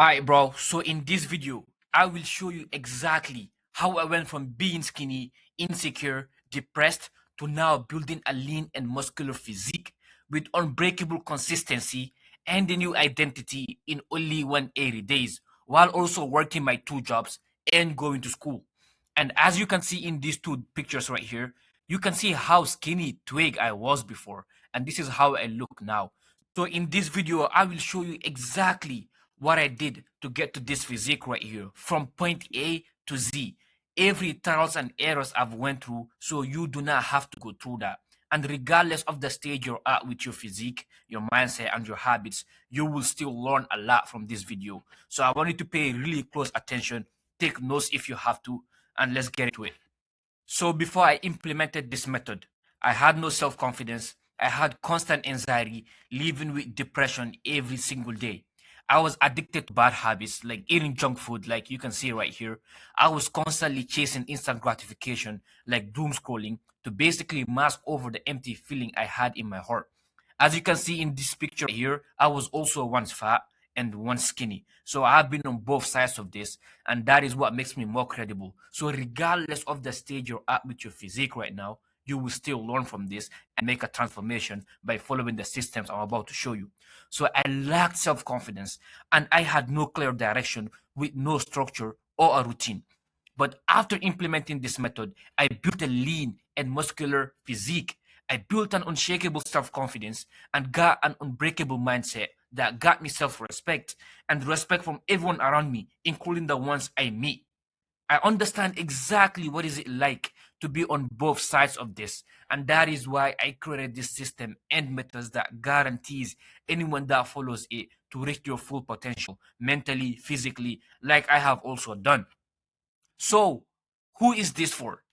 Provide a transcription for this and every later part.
Alright, bro. So in this video, I will show you exactly how I went from being skinny, insecure, depressed to now building a lean and muscular physique with unbreakable consistency and a new identity in only 180 days, while also working my two jobs and going to school. And as you can see in these two pictures right here, you can see how skinny twig I was before, and this is how I look now. So in this video, I will show you exactly what I did to get to this physique right here, from point A to Z. Every trials and errors I've went through, so you do not have to go through that. And regardless of the stage you're at with your physique, your mindset, and your habits, you will still learn a lot from this video. So I want you to pay really close attention, take notes if you have to, and let's get into it. So before I implemented this method, I had no self-confidence. I had constant anxiety, living with depression every single day. I was addicted to bad habits like eating junk food, like you can see right here. I was constantly chasing instant gratification, like doom scrolling, to basically mask over the empty feeling I had in my heart. As you can see in this picture here, I was also once fat and once skinny. So I've been on both sides of this, and that is what makes me more credible. So regardless of the stage you're at with your physique right now, you will still learn from this and make a transformation by following the systems I'm about to show you. So I lacked self-confidence and I had no clear direction with no structure or a routine. But after implementing this method, I built a lean and muscular physique. I built an unshakable self-confidence and got an unbreakable mindset that got me self-respect and respect from everyone around me, including the ones I meet. I understand exactly what is it like to be on both sides of this, and that is why I created this system and methods that guarantees anyone that follows it to reach your full potential mentally, physically, like I have also done. So, who is this for?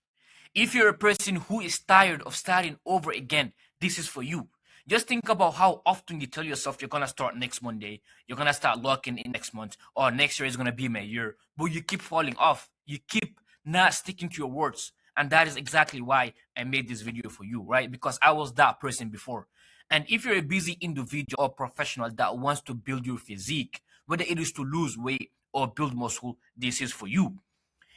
If you're a person who is tired of starting over again, this is for you. Just think about how often you tell yourself you're gonna start next Monday, you're gonna start locking in next month, or next year is gonna be my year, but you keep falling off. You keep not sticking to your words. And that is exactly why I made this video for you, right? Because I was that person before. And if you're a busy individual or professional that wants to build your physique, whether it is to lose weight or build muscle, this is for you.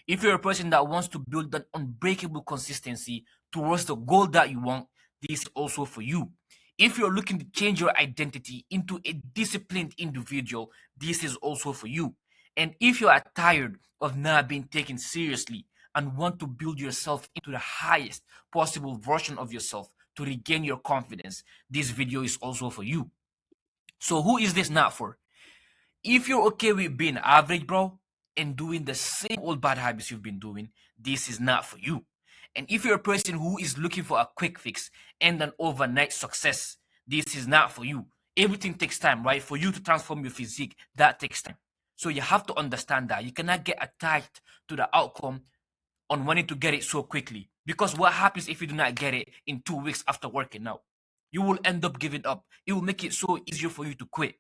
If you're a person that wants to build an unbreakable consistency towards the goal that you want, this is also for you. If you're looking to change your identity into a disciplined individual, this is also for you. And if you are tired of not being taken seriously and want to build yourself into the highest possible version of yourself to regain your confidence, this video is also for you. So who is this not for? If you're okay with being average, bro, and doing the same old bad habits you've been doing, this is not for you. And if you're a person who is looking for a quick fix and an overnight success, this is not for you. Everything takes time, right? For you to transform your physique, that takes time. So you have to understand that you cannot get attached to the outcome on wanting to get it so quickly. Because what happens if you do not get it in 2 weeks after working out? You will end up giving up. It will make it so easier for you to quit.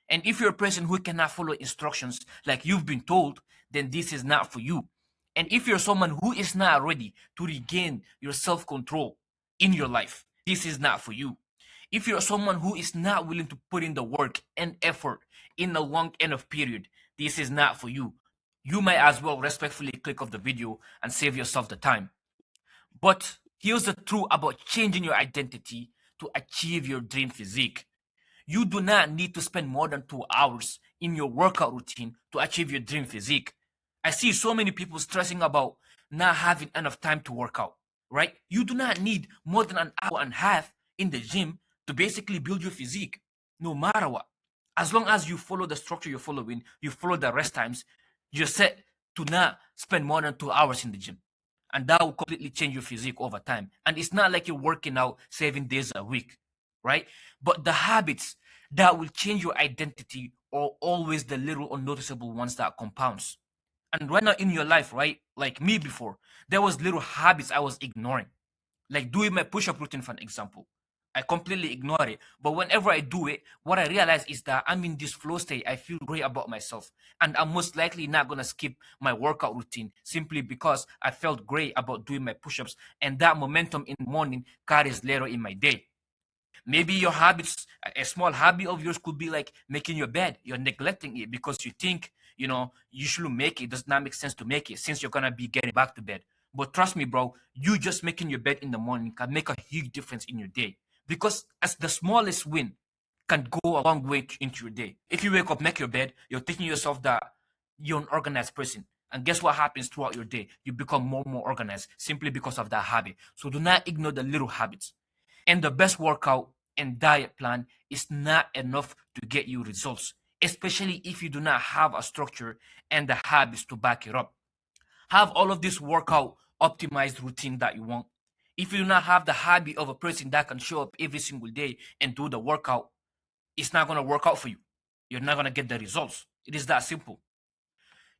And if you're a person who cannot follow instructions like you've been told, then this is not for you. And if you're someone who is not ready to regain your self control in your life, this is not for you. If you're someone who is not willing to put in the work and effort in a long enough period, this is not for you. You might as well respectfully click off the video and save yourself the time. But here's the truth about changing your identity to achieve your dream physique. You do not need to spend more than 2 hours in your workout routine to achieve your dream physique. I see so many people stressing about not having enough time to work out, right? You do not need more than an hour and a half in the gym to basically build your physique, no matter what. As long as you follow the structure you're following, you follow the rest times, you're set to not spend more than 2 hours in the gym. And that will completely change your physique over time. And it's not like you're working out 7 days a week, right? But the habits that will change your identity are always the little unnoticeable ones that compounds. And right now in your life, right? Like me before, there was little habits I was ignoring. Like doing my push-up routine, for an example. I completely ignore it. But whenever I do it, what I realize is that I'm in this flow state. I feel great about myself. And I'm most likely not going to skip my workout routine simply because I felt great about doing my push-ups. And that momentum in the morning carries later in my day. Maybe your habits, a small hobby of yours could be like making your bed. You're neglecting it because you think, you shouldn't make it. It does not make sense to make it since you're going to be getting back to bed. But trust me, bro, you just making your bed in the morning can make a huge difference in your day. Because as the smallest win can go a long way into your day. If you wake up, make your bed, you're thinking yourself that you're an organized person. And guess what happens throughout your day? You become more and more organized simply because of that habit. So do not ignore the little habits. And the best workout and diet plan is not enough to get you results, especially if you do not have a structure and the habits to back it up. Have all of this workout optimized routine that you want. If you do not have the habit of a person that can show up every single day and do the workout, it's not going to work out for you. You're not going to get the results. It is that simple.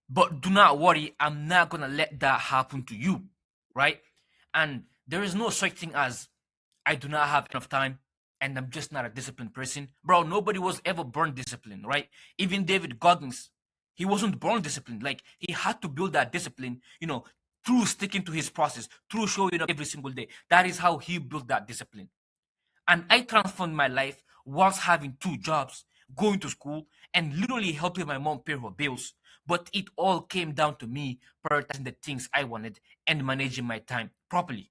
But do not worry, I'm not going to let that happen to you, right? And there is no such thing as I do not have enough time and I'm just not a disciplined person. Bro, nobody was ever born disciplined, right? Even David Goggins, he wasn't born disciplined. Like, he had to build that discipline, through sticking to his process, through showing up every single day. That is how he built that discipline. And I transformed my life whilst having two jobs, going to school, and literally helping my mom pay her bills. But it all came down to me prioritizing the things I wanted and managing my time properly.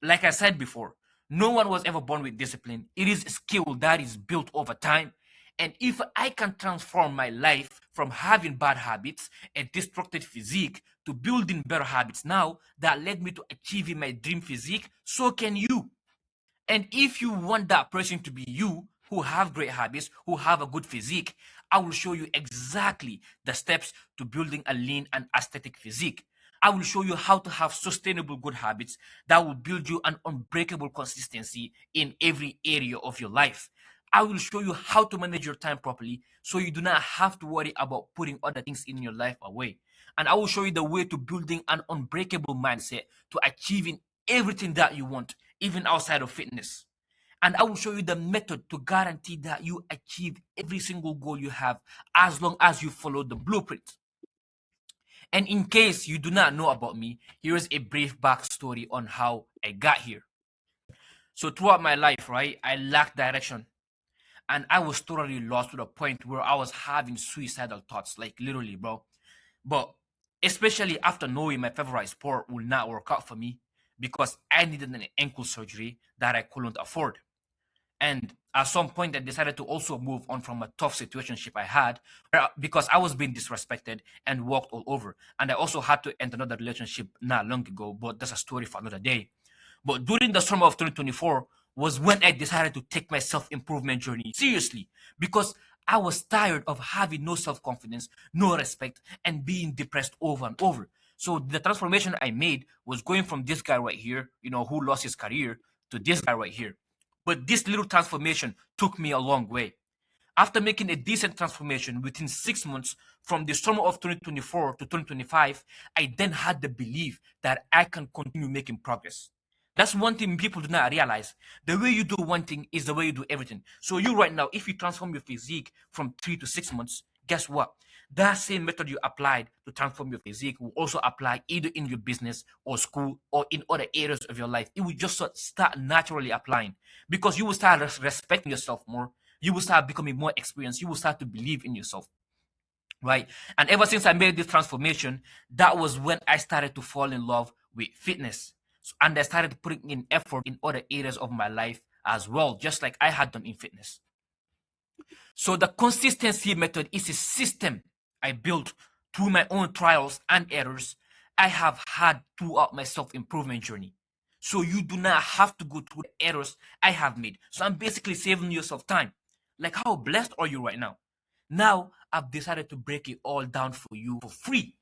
Like I said before, no one was ever born with discipline. It is a skill that is built over time. And if I can transform my life from having bad habits, a destructive physique, to building better habits now that led me to achieving my dream physique, so can you. And if you want that person to be you, who have great habits, who have a good physique, I will show you exactly the steps to building a lean and aesthetic physique. I will show you how to have sustainable good habits that will build you an unbreakable consistency in every area of your life. I will show you how to manage your time properly so you do not have to worry about putting other things in your life away. And I will show you the way to building an unbreakable mindset to achieving everything that you want, even outside of fitness. And I will show you the method to guarantee that you achieve every single goal you have as long as you follow the blueprint. And in case you do not know about me, here is a brief backstory on how I got here. So throughout my life, right, I lacked direction and I was totally lost to the point where I was having suicidal thoughts, like literally, bro. But especially after knowing my favorite sport will not work out for me because I needed an ankle surgery that I couldn't afford. And at some point, I decided to also move on from a tough situationship I had because I was being disrespected and walked all over. And I also had to end another relationship not long ago, but that's a story for another day. But during the summer of 2024 was when I decided to take my self improvement journey seriously because I was tired of having no self confidence, no respect, and being depressed over and over. So the transformation I made was going from this guy right here, who lost his career, to this guy right here. But this little transformation took me a long way. After making a decent transformation within 6 months from the summer of 2024 to 2025, I then had the belief that I can continue making progress. That's one thing people do not realize. The way you do one thing is the way you do everything. So you right now, if you transform your physique from 3 to 6 months, guess what? That same method you applied to transform your physique will also apply either in your business or school or in other areas of your life. It will just start naturally applying because you will start respecting yourself more. You will start becoming more experienced. You will start to believe in yourself, right? And ever since I made this transformation, that was when I started to fall in love with fitness. And I started putting in effort in other areas of my life as well, just like I had done in fitness. So the consistency method is a system I built through my own trials and errors I have had throughout my self-improvement journey. So you do not have to go through the errors I have made. So I'm basically saving yourself time. Like, how blessed are you right now? Now I've decided to break it all down for you for free.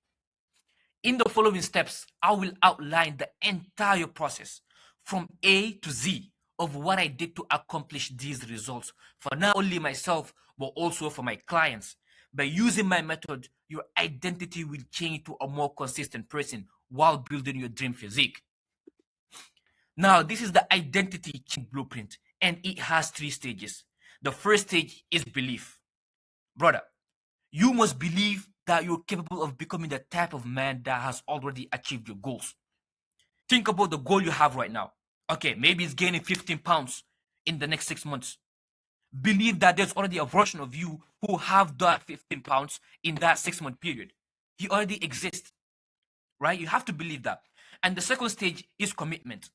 In the following steps, I will outline the entire process from A to Z of what I did to accomplish these results for not only myself, but also for my clients. By using my method, your identity will change to a more consistent person while building your dream physique. Now, this is the identity change blueprint, and it has 3 stages. The first stage is belief. Brother, you must believe that you're capable of becoming the type of man that has already achieved your goals. Think about the goal you have right now. Okay, maybe it's gaining 15 pounds. in the next 6 months. Believe that there's already a version of you who have that 15 pounds in that 6 month period. He already exists, right? You have to believe that. And the second stage is commitment.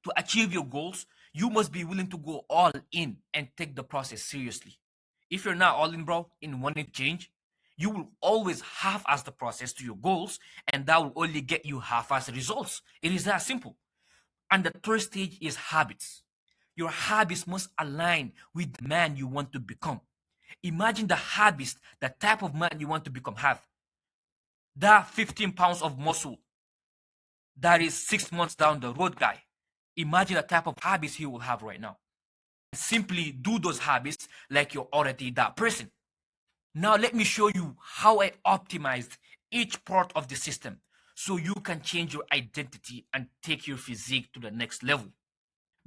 To achieve your goals, you must be willing to go all in and take the process seriously. If you're not all in, bro, in wanting to change, you will always half-ass the process to your goals, and that will only get you half-ass results. It is that simple. And the third stage is habits. Your habits must align with the man you want to become. Imagine the habits, the type of man you want to become have. That 15 pounds of muscle that is 6 months down the road guy. Imagine the type of habits he will have right now. Simply do those habits like you're already that person. Now let me show you how I optimized each part of the system so you can change your identity and take your physique to the next level.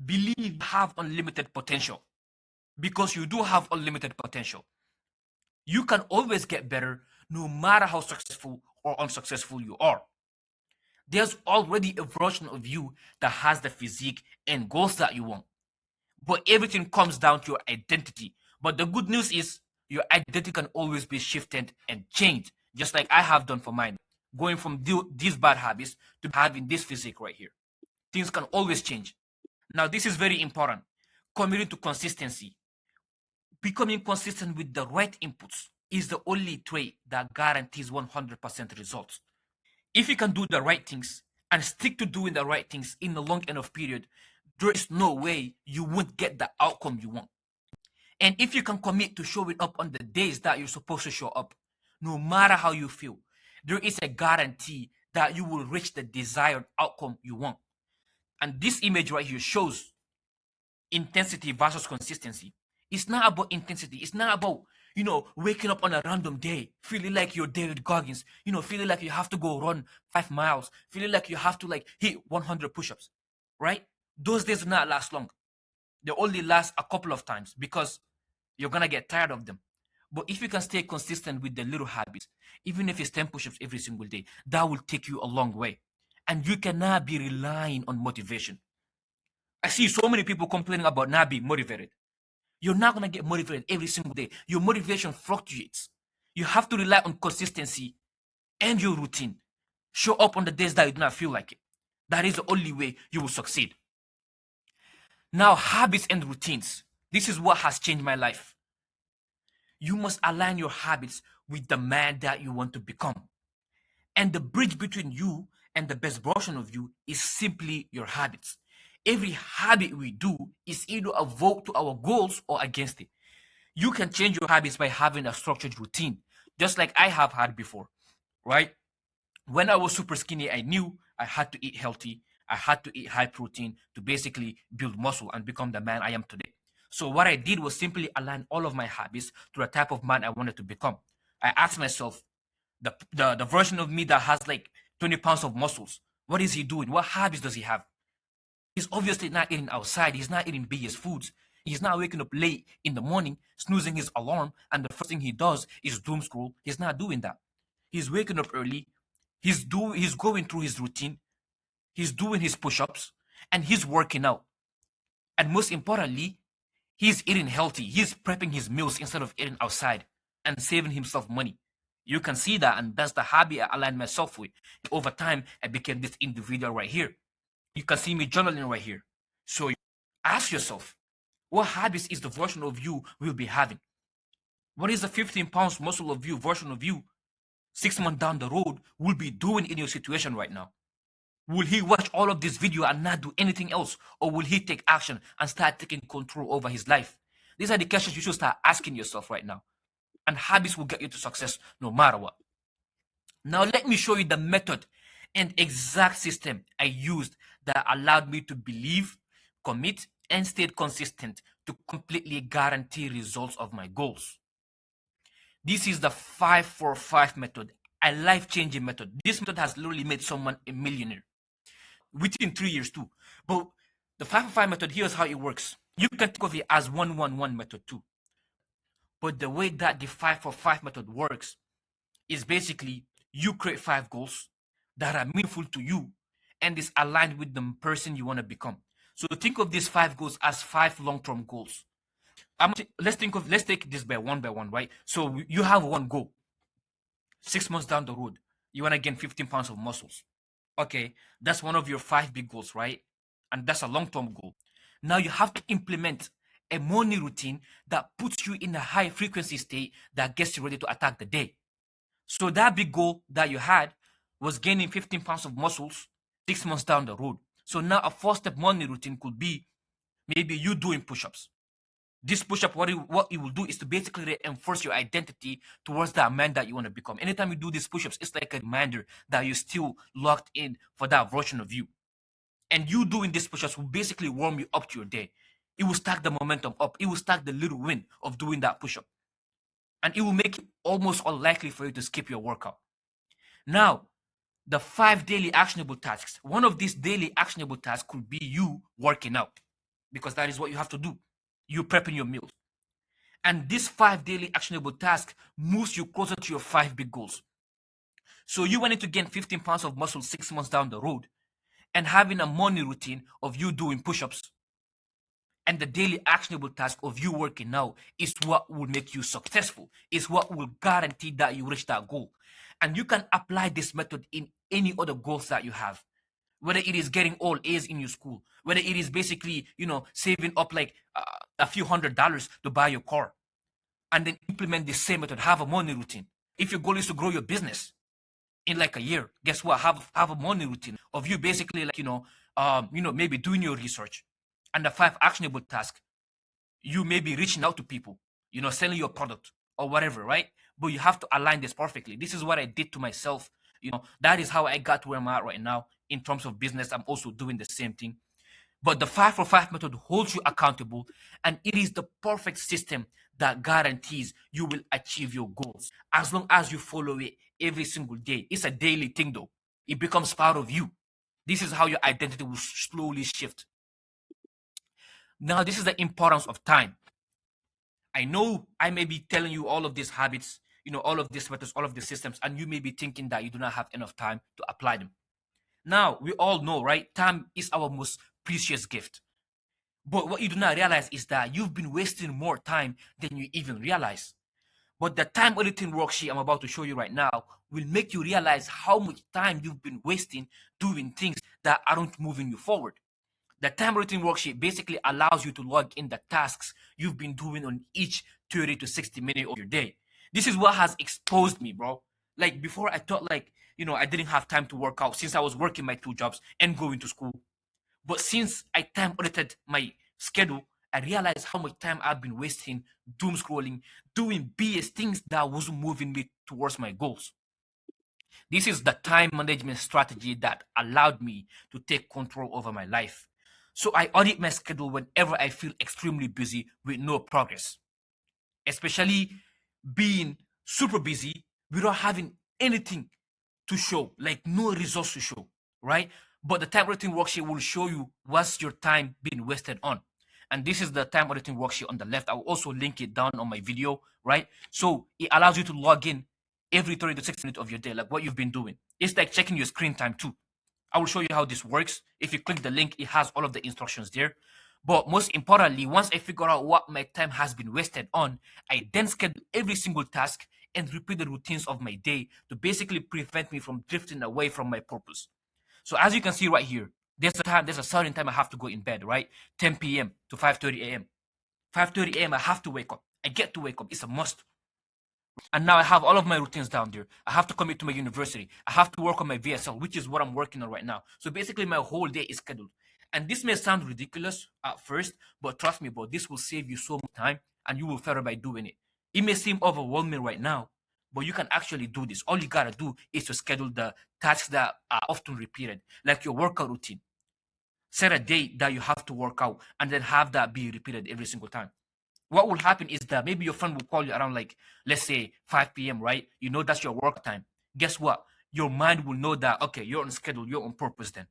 Believe you have unlimited potential, because you do have unlimited potential. You can always get better no matter how successful or unsuccessful you are. There's already a version of you that has the physique and goals that you want. But everything comes down to your identity. But the good news is your identity can always be shifted and changed, just like I have done for mine. Going from these bad habits to having this physique right here. Things can always change. Now, this is very important. Committing to consistency. Becoming consistent with the right inputs is the only trait that guarantees 100% results. If you can do the right things and stick to doing the right things in a long enough period, there is no way you won't get the outcome you want. And if you can commit to showing up on the days that you're supposed to show up, no matter how you feel, there is a guarantee that you will reach the desired outcome you want. And this image right here shows intensity versus consistency. It's not about intensity. It's not about, waking up on a random day, feeling like you're David Goggins, feeling like you have to go run 5 miles, feeling like you have to hit 100 push-ups, right? Those days do not last long. They only last a couple of times because you're going to get tired of them. But if you can stay consistent with the little habits, even if it's 10 push-ups every single day, that will take you a long way. And you cannot be relying on motivation. I see so many people complaining about not being motivated. You're not going to get motivated every single day. Your motivation fluctuates. You have to rely on consistency and your routine. Show up on the days that you do not feel like it. That is the only way you will succeed. Now, habits and routines. This is what has changed my life. You must align your habits with the man that you want to become. And the bridge between you and the best version of you is simply your habits. Every habit we do is either a vote to our goals or against it. You can change your habits by having a structured routine, just like I have had before, right? When I was super skinny, I knew I had to eat healthy. I had to eat high protein to basically build muscle and become the man I am today. So what I did was simply align all of my habits to the type of man I wanted to become. I asked myself, the version of me that has 20 pounds of muscles, what is he doing? What habits does he have? He's obviously not eating outside. He's not eating BS foods. He's not waking up late in the morning, snoozing his alarm, and the first thing he does is doom scroll. He's not doing that. He's waking up early. He's going through his routine. He's doing his push-ups, and he's working out. And most importantly, he's eating healthy. He's prepping his meals instead of eating outside and saving himself money. You can see that, and that's the habit I aligned myself with. Over time, I became this individual right here. You can see me journaling right here. So ask yourself, what habits is the version of you will be having? What is the 15 pounds muscle of you version of you 6 months down the road will be doing in your situation right now? Will he watch all of this video and not do anything else? Or will he take action and start taking control over his life? These are the questions you should start asking yourself right now. And habits will get you to success no matter what. Now let me show you the method and exact system I used that allowed me to believe, commit, and stay consistent to completely guarantee results of my goals. This is the 5-4-5 method, a life-changing method. This method has literally made someone a millionaire within 3 years too. But the 5-4-5 method, here's how it works. You can think of it as 1-1-1 method too. But the way that the 5-4-5 method works is basically you create 5 goals that are meaningful to you and is aligned with the person you want to become. So think of these 5 goals as 5 long-term goals. Let's take this by one, right? So you have one goal. 6 months down the road, you want to gain 15 pounds of muscles. Okay, that's one of your 5 big goals, right? And that's a long-term goal. Now you have to implement a morning routine that puts you in a high frequency state that gets you ready to attack the day. So that big goal that you had was gaining 15 pounds of muscles 6 months down the road. So now a 4-step morning routine could be maybe you doing push-ups. This push-up, what it will do is to basically reinforce your identity towards that man that you want to become. Anytime you do these push-ups, it's like a reminder that you're still locked in for that version of you. And you doing these push-ups will basically warm you up to your day. It will stack the momentum up. It will stack the little win of doing that push-up. And it will make it almost unlikely for you to skip your workout. Now, the 5 daily actionable tasks. One of these daily actionable tasks could be you working out, because that is what you have to do. You prepping your meals. And this 5 daily actionable task moves you closer to your 5 big goals. So you wanted to gain 15 pounds of muscle 6 months down the road, and having a morning routine of you doing push-ups and the daily actionable task of you working out is what will make you successful, is what will guarantee that you reach that goal. And you can apply this method in any other goals that you have, whether it is getting all A's in your school, whether it is basically, saving up like a few $100s to buy your car, and then implement the same method. Have a morning routine. If your goal is to grow your business in like a year, guess what? Have a morning routine of you basically like maybe doing your research, and the 5 actionable tasks. You may be reaching out to people, selling your product or whatever, right? But you have to align this perfectly. This is what I did to myself. That is how I got to where I'm at right now in terms of business. I'm also doing the same thing. But the 5 for 5 method holds you accountable, and it is the perfect system that guarantees you will achieve your goals as long as you follow it every single day. It's a daily thing, though. It becomes part of you. This is how your identity will slowly shift. Now, this is the importance of time. I know I may be telling you all of these habits, all of these methods, all of these systems, and you may be thinking that you do not have enough time to apply them. Now, we all know, right? Time is our most precious gift. But what you do not realize is that you've been wasting more time than you even realize. But the time auditing worksheet I'm about to show you right now will make you realize how much time you've been wasting doing things that aren't moving you forward. The time auditing worksheet basically allows you to log in the tasks you've been doing on each 30 to 60 minutes of your day. This is what has exposed me, bro. Like before, I thought I didn't have time to work out since I was working my 2 jobs and going to school. But since I time audited my schedule, I realized how much time I've been wasting doom scrolling, doing BS things that wasn't moving me towards my goals. This is the time management strategy that allowed me to take control over my life. So I audit my schedule whenever I feel extremely busy with no progress, especially being super busy without having anything to show, like no results to show, right? But the time auditing worksheet will show you what's your time being wasted on. And this is the time auditing worksheet on the left. I will also link it down on my video, right? So it allows you to log in every 30 to 60 minutes of your day, like what you've been doing. It's like checking your screen time too. I will show you how this works. If you click the link, it has all of the instructions there. But most importantly, once I figure out what my time has been wasted on, I then schedule every single task and repeat the routines of my day to basically prevent me from drifting away from my purpose. So as you can see right here, there's a certain time I have to go in bed, right? 10 p.m. to 5:30 a.m. 5:30 a.m. I have to wake up. I get to wake up. It's a must. And now I have all of my routines down there. I have to commit to my university. I have to work on my VSL, which is what I'm working on right now. So basically, my whole day is scheduled. And this may sound ridiculous at first, but trust me, bro, this will save you so much time and you will feel better by doing it. It may seem overwhelming right now, but you can actually do this. All you gotta do is to schedule the tasks that are often repeated, like your workout routine. Set a date that you have to work out and then have that be repeated every single time. What will happen is that maybe your friend will call you around like, let's say 5 p.m., right? You know that's your work time. Guess what? Your mind will know that, okay, you're on schedule, you're on purpose then.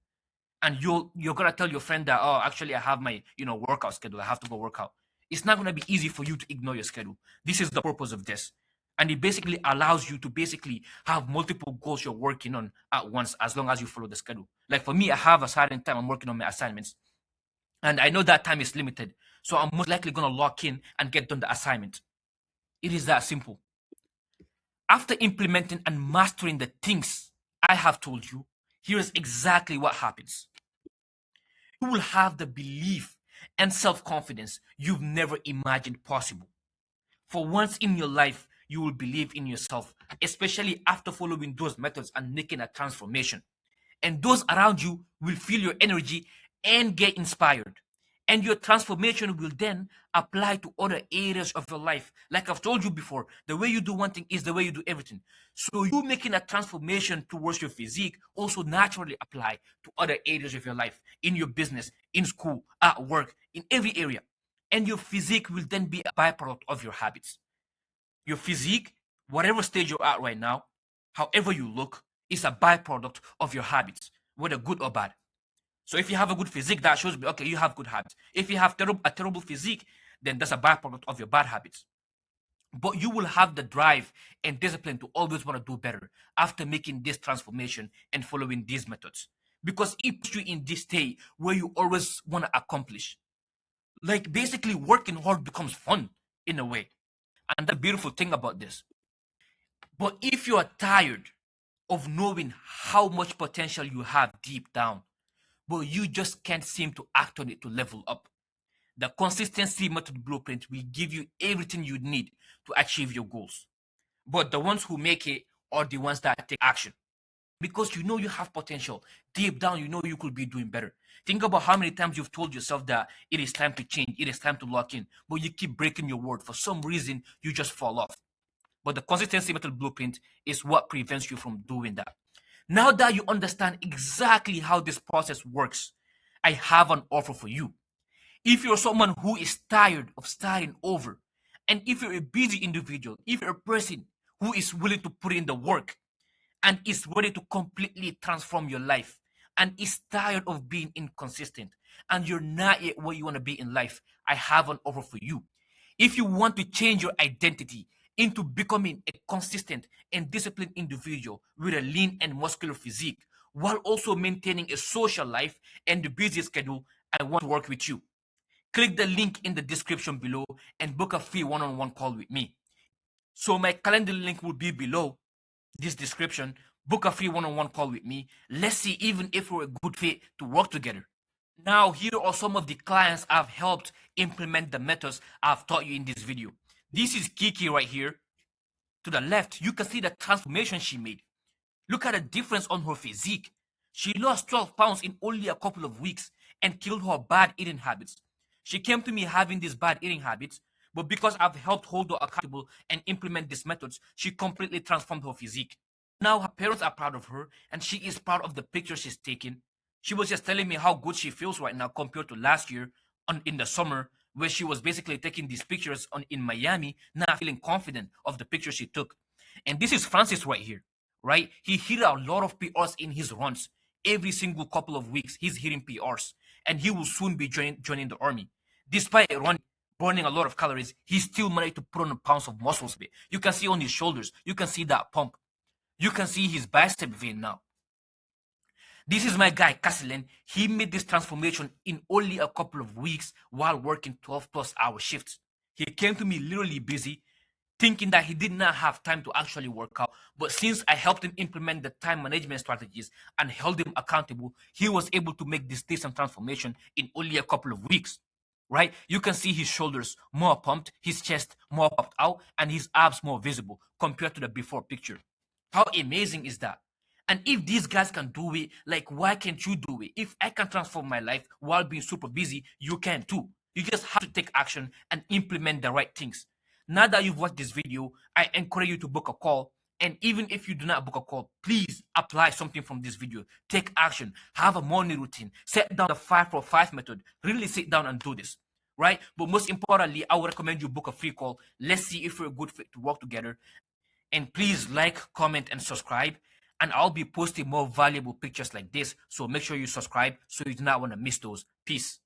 And you're gonna tell your friend that, oh, actually I have my, workout schedule. I have to go work out. It's not gonna be easy for you to ignore your schedule. This is the purpose of this. And it basically allows you to basically have multiple goals you're working on at once as long as you follow the schedule. Like for me, I have a certain time I'm working on my assignments. And I know that time is limited. So I'm most likely going to lock in and get done the assignment. It is that simple. After implementing and mastering the things I have told you, here is exactly what happens. You will have the belief and self confidence you've never imagined possible. For once in your life, you will believe in yourself, especially after following those methods and making a transformation. And those around you will feel your energy and get inspired. And your transformation will then apply to other areas of your life. Like I've told you before, the way you do one thing is the way you do everything. So you making a transformation towards your physique also naturally apply to other areas of your life, in your business, in school, at work, in every area. And your physique will then be a byproduct of your habits. Your physique, whatever stage you're at right now, however you look, is a byproduct of your habits, whether good or bad. So if you have a good physique, that shows me, okay, you have good habits. If you have a terrible physique, then that's a byproduct of your bad habits. But you will have the drive and discipline to always want to do better after making this transformation and following these methods. Because it puts you in this state where you always want to accomplish. Like basically working hard becomes fun in a way. And the beautiful thing about this. But if you are tired of knowing how much potential you have deep down, but you just can't seem to act on it to level up, the consistency method blueprint will give you everything you need to achieve your goals. But the ones who make it are the ones that take action. Because you know you have potential. Deep down, you know you could be doing better. Think about how many times you've told yourself that it is time to change, it is time to lock in, but you keep breaking your word. For some reason, you just fall off. But the consistency method blueprint is what prevents you from doing that. Now that you understand exactly how this process works, I have an offer for you. If you're someone who is tired of starting over, and if you're a busy individual, if you're a person who is willing to put in the work and is ready to completely transform your life and is tired of being inconsistent and you're not yet where you want to be in life, I have an offer for you. If you want to change your identity into becoming a consistent and disciplined individual with a lean and muscular physique while also maintaining a social life and a busy schedule, I want to work with you. Click the link in the description below and book a free one-on-one call with me. So my calendar link will be below this description. Book a free one-on-one call with me. Let's see even if we're a good fit to work together. Now, here are some of the clients I've helped implement the methods I've taught you in this video. This is Kiki right here. To the left, you can see the transformation she made. Look at the difference on her physique. She lost 12 pounds in only a couple of weeks and killed her bad eating habits. She came to me having these bad eating habits, but because I've helped hold her accountable and implement these methods, she completely transformed her physique. Now her parents are proud of her, and she is proud of the picture she's taken. She was just telling me how good she feels right now compared to last year in the summer, where she was basically taking these pictures in Miami, not feeling confident of the picture she took. And this is Francis right here, right? He hit a lot of PRs in his runs. Every single couple of weeks, he's hitting PRs, and he will soon be joining the army. Despite running, burning a lot of calories, he still managed to put on pounds of muscles. You can see on his shoulders, you can see that pump. You can see his bicep vein now. This is my guy, Castellan. He made this transformation in only a couple of weeks while working 12 plus hour shifts. He came to me literally busy, thinking that he did not have time to actually work out. But since I helped him implement the time management strategies and held him accountable, he was able to make this decent transformation in only a couple of weeks. Right? You can see his shoulders more pumped, his chest more puffed out, and his abs more visible compared to the before picture. How amazing is that? And if these guys can do it, like why can't you do it? If I can transform my life while being super busy, you can too. You just have to take action and implement the right things. Now that you've watched this video, I encourage you to book a call. And even if you do not book a call, please apply something from this video. Take action. Have a morning routine. Set down the 5-for-5 method. Really sit down and do this. Right? But most importantly, I would recommend you book a free call. Let's see if we're a good fit to work together. And please like, comment, and subscribe. And I'll be posting more valuable pictures like this. So make sure you subscribe so you do not want to miss those. Peace.